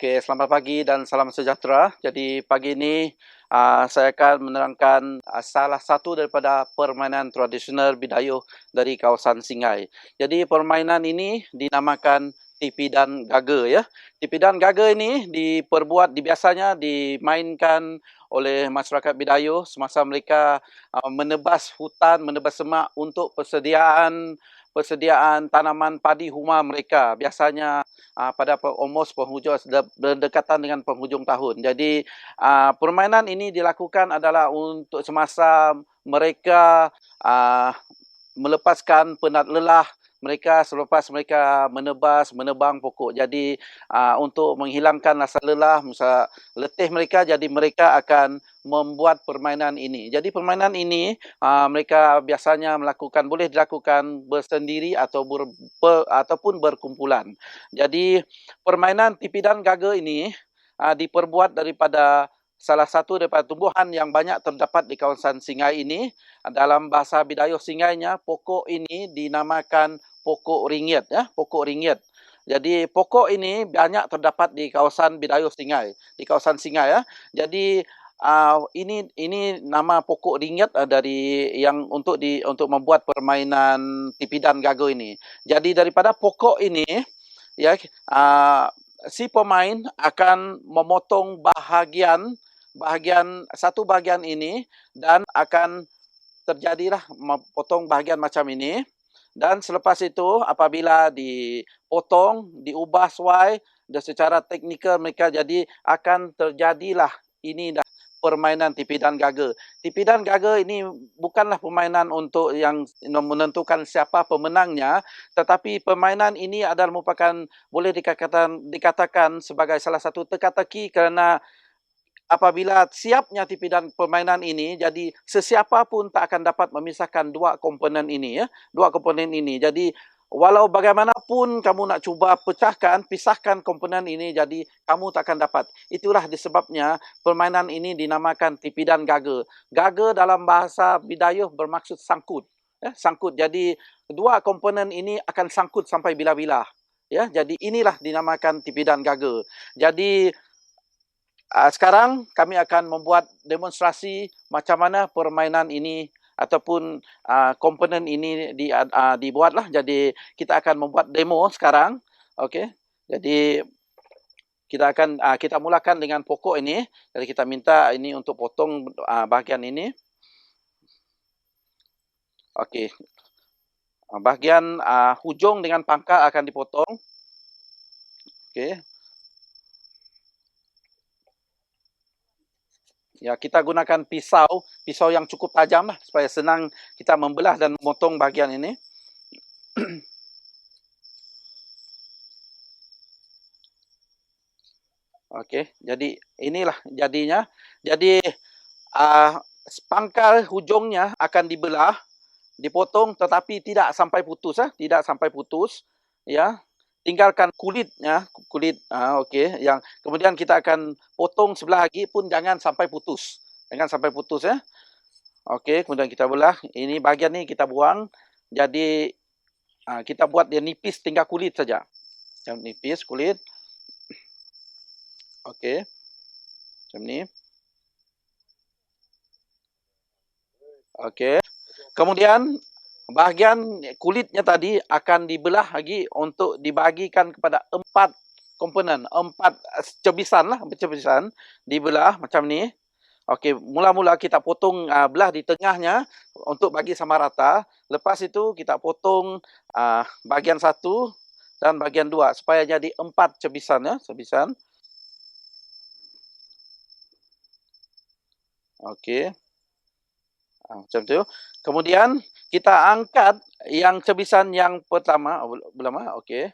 Okey, selamat pagi dan salam sejahtera. Jadi pagi ini saya akan menerangkan salah satu daripada permainan tradisional Bidayuh dari kawasan Singai. Jadi permainan ini dinamakan tipi dan gaga ya. Tipi dan gaga ini biasanya dimainkan oleh masyarakat Bidayuh semasa mereka menebas hutan, menebas semak untuk persediaan tanaman padi rumah mereka. Biasanya pada penghujung berdekatan dengan penghujung tahun. Jadi permainan ini dilakukan adalah untuk semasa mereka melepaskan penat lelah mereka selepas mereka menebang pokok. Jadi untuk menghilangkan rasa lelah, letih mereka, jadi mereka akan membuat permainan ini. Jadi permainan ini mereka biasanya boleh dilakukan bersendiri ataupun berkumpulan. Jadi permainan tipi dan gaga ini diperbuat daripada salah satu daripada tumbuhan yang banyak terdapat di kawasan Singai ini. Dalam bahasa Bidayuh Singainya, pokok ini dinamakan pokok ringgit ya, pokok ringgit. Jadi pokok ini banyak terdapat di kawasan Bidayuh Singai, di kawasan Singai ya. Jadi ini nama pokok ringgit dari yang untuk membuat permainan tipi dan gaga ini. Jadi daripada pokok ini ya si pemain akan memotong satu bahagian ini dan akan terjadilah potong bahagian macam ini. Dan selepas itu apabila dipotong, diubah sesuai dan secara teknikal mereka jadi akan terjadilah ini dah permainan tipi dan gaga. Tipi dan gaga ini bukanlah permainan untuk yang menentukan siapa pemenangnya, tetapi permainan ini adalah merupakan boleh dikatakan sebagai salah satu teka-teki kerana apabila siapnya tipi dan permainan ini, jadi sesiapa pun tak akan dapat memisahkan dua komponen ini ya, dua komponen ini. Jadi walau bagaimanapun kamu nak cuba pisahkan komponen ini, jadi kamu tak akan dapat. Itulah disebabnya permainan ini dinamakan tipi dan gaga. Gaga dalam bahasa Bidayuh bermaksud sangkut. Ya, sangkut. Jadi dua komponen ini akan sangkut sampai bila-bila. Ya, jadi inilah dinamakan tipi dan gaga. Jadi sekarang kami akan membuat demonstrasi macam mana permainan ini ataupun komponen ini dibuatlah. Jadi kita akan membuat demo sekarang. Okey. Jadi kita mulakan dengan pokok ini. Jadi kita minta ini untuk potong bahagian ini. Okey. Bahagian hujung dengan pangkal akan dipotong. Okey. Ya, kita gunakan pisau yang cukup tajam lah, supaya senang kita membelah dan memotong bahagian ini. Okey, jadi inilah jadinya. Jadi pangkal hujungnya akan dibelah, dipotong tetapi tidak sampai putus tidak sampai putus ya. Tinggalkan kulitnya, okey. Yang kemudian kita akan potong sebelah lagi pun jangan sampai putus. Jangan sampai putus ya. Okey, kemudian kita belah. Ini bahagian ni kita buang. Jadi kita buat dia nipis, tinggal kulit saja. Macam nipis kulit. Okey. Macam ni. Okey. Kemudian bahagian kulitnya tadi akan dibelah lagi untuk dibahagikan kepada 4 komponen, 4 cebisan dibelah macam ni. Okey, mula-mula kita potong belah di tengahnya untuk bagi sama rata. Lepas itu kita potong bahagian 1 dan bahagian 2 supaya jadi 4 cebisan ya, cebisan. Okey. Macam tu. Kemudian kita angkat yang cebisan yang pertama. Okey.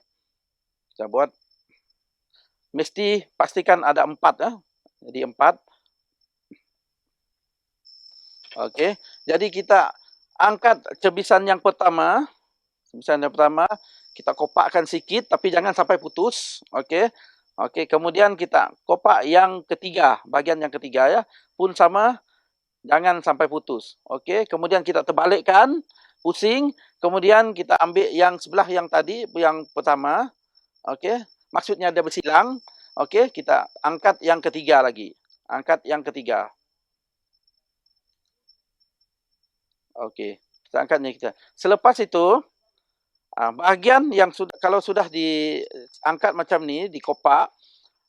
Kita buat. Mesti pastikan ada 4 ya. Jadi 4. Okey. Jadi kita angkat cebisan yang pertama. Kita kopakkan sikit tapi jangan sampai putus. Okey. Okey, kemudian kita kopak yang ketiga, bahagian yang ketiga ya. Pun sama. Jangan sampai putus. Okey, kemudian kita terbalikkan, pusing, kemudian kita ambil yang sebelah yang tadi, yang pertama. Okey, maksudnya dia bersilang. Okey, kita angkat yang ketiga lagi. Angkat yang ketiga. Okey, kita angkat yang ketiga. Selepas itu, bahagian yang kalau sudah diangkat macam ni, dikopak,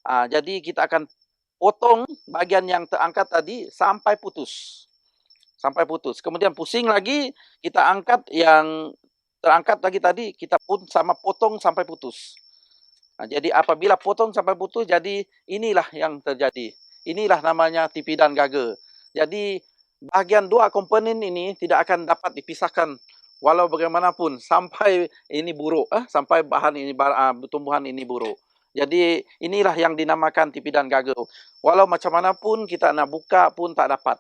jadi kita akan potong bahagian yang terangkat tadi sampai putus. Sampai putus. Kemudian pusing lagi, kita angkat yang terangkat lagi tadi, kita pun sama potong sampai putus. Jadi apabila potong sampai putus, jadi inilah yang terjadi. Inilah namanya tipi dan gaga. Jadi bahagian dua komponen ini tidak akan dapat dipisahkan walau bagaimanapun sampai ini buruk, sampai bahan ini tumbuhan ini buruk. Jadi inilah yang dinamakan tipi dan gaga. Walau macam mana pun kita nak buka pun tak dapat.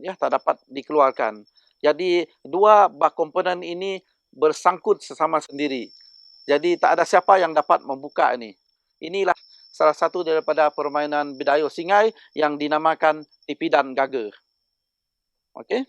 Ya, tak dapat dikeluarkan. Jadi dua komponen ini bersangkut sesama sendiri. Jadi tak ada siapa yang dapat membuka ini. Inilah salah satu daripada permainan Bidayuh Singai yang dinamakan tipi dan gaga. Okey?